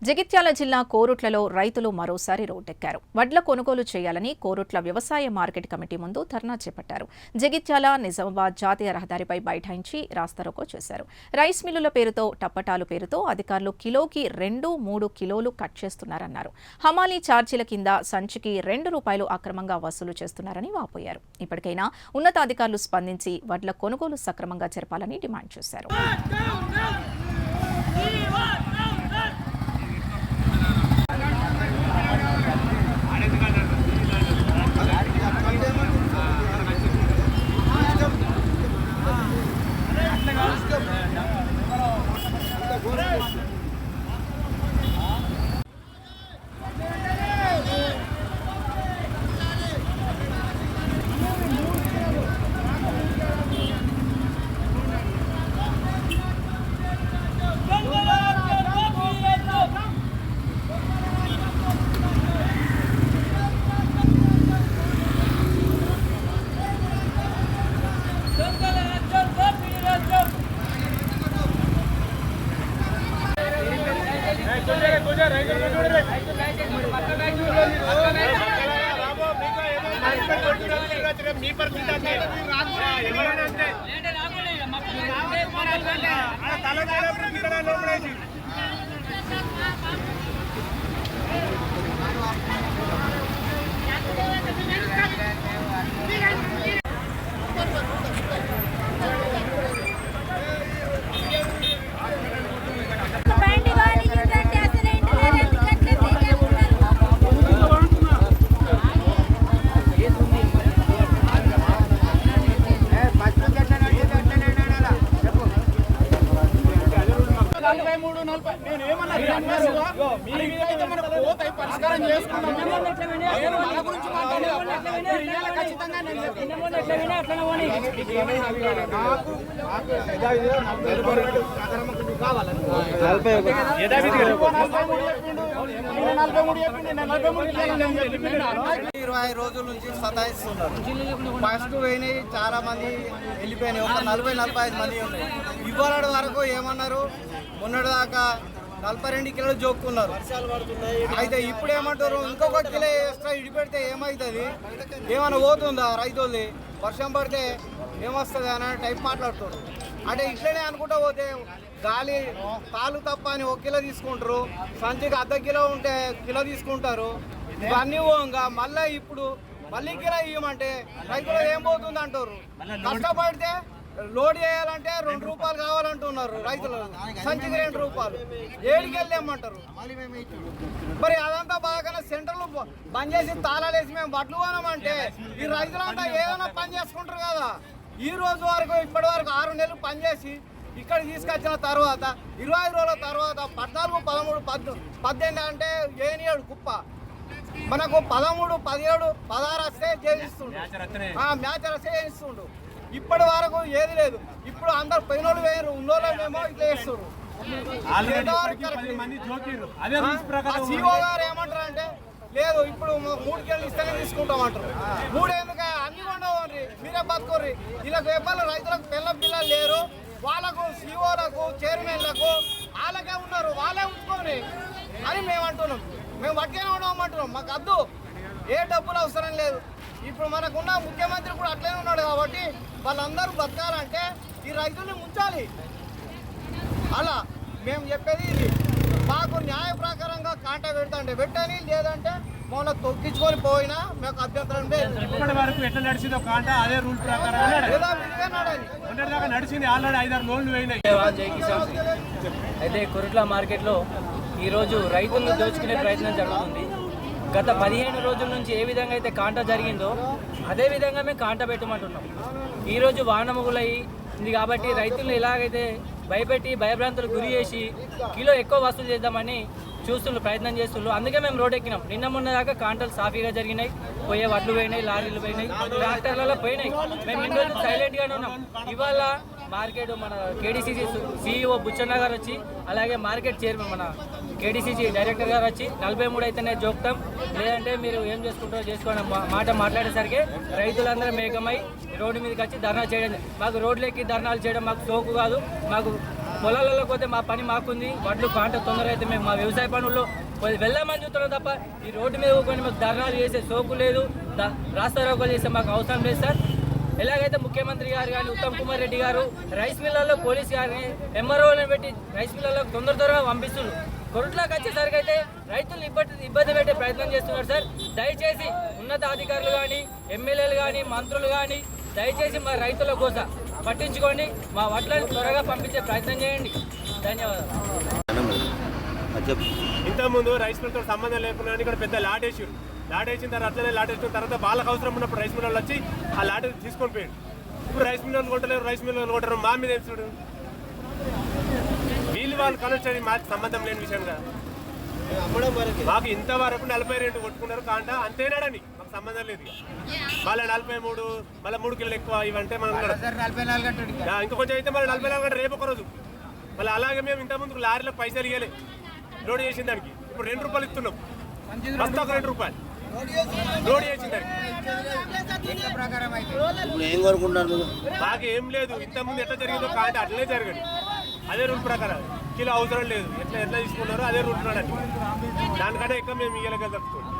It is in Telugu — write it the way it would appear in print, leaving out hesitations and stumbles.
జగిత్యాల జిల్లా కోరుట్లలో రైతులు మరోసారి రోడ్డెక్కారు. వడ్ల కొనుగోలు చేయాలని కోరుట్ల వ్యవసాయ మార్కెట్ కమిటీ ముందు ధర్నా చేపట్టారు. జగిత్యాల నిజామాబాద్ జాతీయ రహదారిపై బైఠాయించి రాస్తారోకో చేశారు. రైస్ మిల్లుల పేరుతో టప్పటాలు పేరుతో అధికారులు కిలోకి 2-3 కిలోలు కట్ చేస్తున్నారన్నారు. హమాలీ ఛార్జీల కింద సంచికి ₹2 అక్రమంగా వసూలు చేస్తున్నారని వాపోయారు. ఇప్పటికైనా ఉన్నతాధికారులు స్పందించి వడ్ల కొనుగోలు సక్రమంగా జరపాలని డిమాండ్ చేశారు. రోజుల నుంచి సతాయిస్తున్నారు. ఫస్ట్ పోయినాయి చాలా మంది వెళ్ళిపోయినాయి. ఒక 40-45 మంది ఉన్నాయి. ఇవాళ వరకు ఏమన్నారు, మొన్నటి దాకా 42 కిలోలు జోక్కున్నారు. అయితే ఇప్పుడు ఏమంటారు, ఇంకొక కిలో ఎక్స్ట్రా ఇడిపెడితే ఏమవుతుంది, ఏమైనా పోతుందా రైతులది, వర్షం పడితే ఏమొస్తుంది అనే టైప్ మాట్లాడుతారు. అంటే ఇట్లనే అనుకుంటా పోతే గాలి పాలు తప్ప అని 1 కిలో తీసుకుంటారు, సంచికి ½ కిలో ఉంటే కిలో తీసుకుంటారు. ఇవన్నీ పోగా మళ్ళీ ఇప్పుడు మళ్ళీ కిలో ఇవ్వమంటే రైతులు ఏం పోతుంది అంటారు. కష్టపడితే లోడ్ చేయాలంటే ₹2 కావాలంటున్నారు రైతులు, సంచికి ₹2 ఏడికి వెళ్ళేమంటారు. మరి అదంతా బాగా సెంటర్లు బంద్ చేసి తాళాలు వేసి మేము వడ్లు కొనమంటే ఈ రైతులంతా ఏదైనా పని చేసుకుంటారు కదా. ఈ రోజు వరకు ఇప్పటి వరకు 6 నెలలు పనిచేసి ఇక్కడ తీసుకొచ్చిన తర్వాత 25 రోజుల తర్వాత 14, 13, 18 అంటే ఏనియాడు కుప్ప. మనకు 13, 17, 16 వస్తే చేయిస్తుండు, మ్యాచ్ వస్తే చేయిస్తుండు. ఇప్పటి వరకు ఏది లేదు. ఇప్పుడు అందరు పోయినోళ్ళు వేయరు, ఉన్నోళ్ళు మేము ఇట్లా చేస్తున్నారు. సిఓ గారు ఏమంటారు అంటే, లేదు ఇప్పుడు 3 కిలోలు ఇస్తేనే తీసుకుంటామంటారు. 3 ఎందుకు అన్ని కొండవండి, మీరే బతుకోర్రి. వీళ్ళకి ఇవ్వాలి, రైతులకు పిల్లలు లేరు, వాళ్ళకు సిఓలకు చైర్మన్లకు వాళ్ళకే ఉన్నారు, వాళ్ళే ఉంచుకొని అని మేము అంటున్నాం. మేము వడ్డీనే ఉండమంటున్నాం, మాకు వద్దు, ఏ డబ్బులు అవసరం లేదు. ఇప్పుడు మనకున్న ముఖ్యమంత్రి కూడా అట్లనే ఉన్నాడు కాబట్టి వాళ్ళందరూ బతకాలంటే ఈ రైతుల్ని ముంచాలి. అలా మేము చెప్పేది ఇది. మాకు న్యాయ ప్రకారంగా కాంటా పెడతాంటే పెట్టని, లేదంటే మొన్న తొక్కించుకొని పోయినా మాకు అభ్యంతరం లేదు. ఇప్పటి వరకు ఎట్లా నడిచిందో కాంటా అదే రూల్ ప్రకారం నడిచింది. ఆల్రెడీ 5-6 లోన్లు పోయినాయి. అయితే కొరుట్ల మార్కెట్లో ఈరోజు రైతులను దోచుకునే ప్రయత్నం జరుగుతుంది. గత 15 రోజుల నుంచి ఏ విధంగా అయితే కాంటా జరిగిందో అదే విధంగా మేము కాంటా పెట్టమంటున్నాం. ఈరోజు వానమగులయ్యింది కాబట్టి రైతులను ఎలాగైతే భయపెట్టి భయభ్రాంతులు గురి చేసి కిలో ఎక్కువ వసూలు చేద్దామని ప్రయత్నం చేస్తున్నారు. అందుకే మేము రోడ్ ఎక్కినాం. నిన్న మొన్న దాకా కాంటాలు సాఫీగా జరిగినాయి, పోయే వడ్లు పోయినాయి, లారీలు పోయినాయి, ట్రాక్టర్లలో పోయినాయి. మేము ఇన్ని రోజులు సైలెంట్గానే ఉన్నాం. ఇవాళ మార్కెట్ మన కేడీసీసీ CEO బుచ్చన్న గారు వచ్చి, అలాగే మార్కెట్ చైర్మన్ మన కేడీసీసీ డైరెక్టర్ గారు వచ్చి 43 అయితేనే జోక్తాం, లేదంటే మీరు ఏం చేసుకుంటారో చేసుకోండి మాట మాట్లాడేసరికి రైతులందరూ మేకమై రోడ్డు మీదకి వచ్చి ధర్నా చేయడం. మాకు రోడ్లెక్కి ధర్నాలు చేయడం మాకు సోకు కాదు. మాకు పొలాలలో పోతే మా పని మాకుంది, వడ్లు కాంట తొందర అయితే మేము మా వ్యవసాయ పనుల్లో వెళ్ళామని చూస్తున్నాం తప్ప ఈ రోడ్డు మీద కొన్ని మాకు ధర్నాలు చేసే సోకు లేదు, రాస్తారోకోలు చేసే మాకు అవసరం లేదు సార్. ఎలాగైతే ముఖ్యమంత్రి గారు కానీ ఉత్తమ్ కుమార్ రెడ్డి గారు రైస్ మిల్లర్లో పోలీస్ గారిని ఎంఆర్ఓలను పెట్టి రైస్ మిల్లర్లో తొందరగా పంపిస్తున్నారు. కొరట్లోకి వచ్చేసరికి అయితే రైతులు ఇబ్బంది పెట్టే ప్రయత్నం చేస్తున్నారు సార్. దయచేసి ఉన్నతాధికారులు కానీ ఎమ్మెల్యేలు కానీ మంత్రులు కానీ దయచేసి మా రైతుల కోసం పట్టించుకోండి, మా వడ్లను త్వరగా పంపించే ప్రయత్నం చేయండి. ధన్యవాదాలు. ఇంతకుముందు రైస్ మిల్తో సంబంధం లేకుండా ఇక్కడ పెద్ద లాట్ వేసారు. లాట్ వేసిన తర్వాత అట్లనే లాట్ వేసిన తర్వాత వాళ్ళకి అవసరం ఉన్నప్పుడు రైస్ మిల్ వచ్చి ఆ లాట్ తీసుకొని పోయాడు. ఇప్పుడు రైస్ మిల్ కొంటలేరు, రైస్ మిల్ కొంటారు, మా మీద ఏం చూడు. వీళ్ళు వాళ్ళు కనొచ్చని మాకు సంబంధం లేని విషయం కదా. మాకు ఇంతవరకు 42 కొట్టుకున్నారు కాంట అంతేనాడని మాకు సంబంధం లేదు. మళ్ళీ 43 మళ్ళీ 3 కిలోలు ఎక్కువ ఇవంటే మనం ఇంకా కొంచెం అయితే మళ్ళీ 44 గంటలు రేపు ఒక రోజు మళ్ళీ అలాగే మేము ఇంతకుముందు లారీలకు పైసలు ఇవ్వలే లోడ్ చేసిన దానికి. ఇప్పుడు 2 రూపాయలు ఇస్తున్నాం, బస్తాకు 2 రూపాయలు లోడ్ చేసిన దానికి. మాకు ఏం లేదు, ఇంతకుముందు ఎట్లా జరిగిందో కాంట అట్లనే జరగదు. అదే రూల్ ప్రకారం కిలో అవసరం లేదు, ఎట్లా తీసుకున్నారో అదే రూల్ ఉన్నాడు. దానికంటే ఎక్కువ మేము ఇయ్యలేక తప్పుకోండి.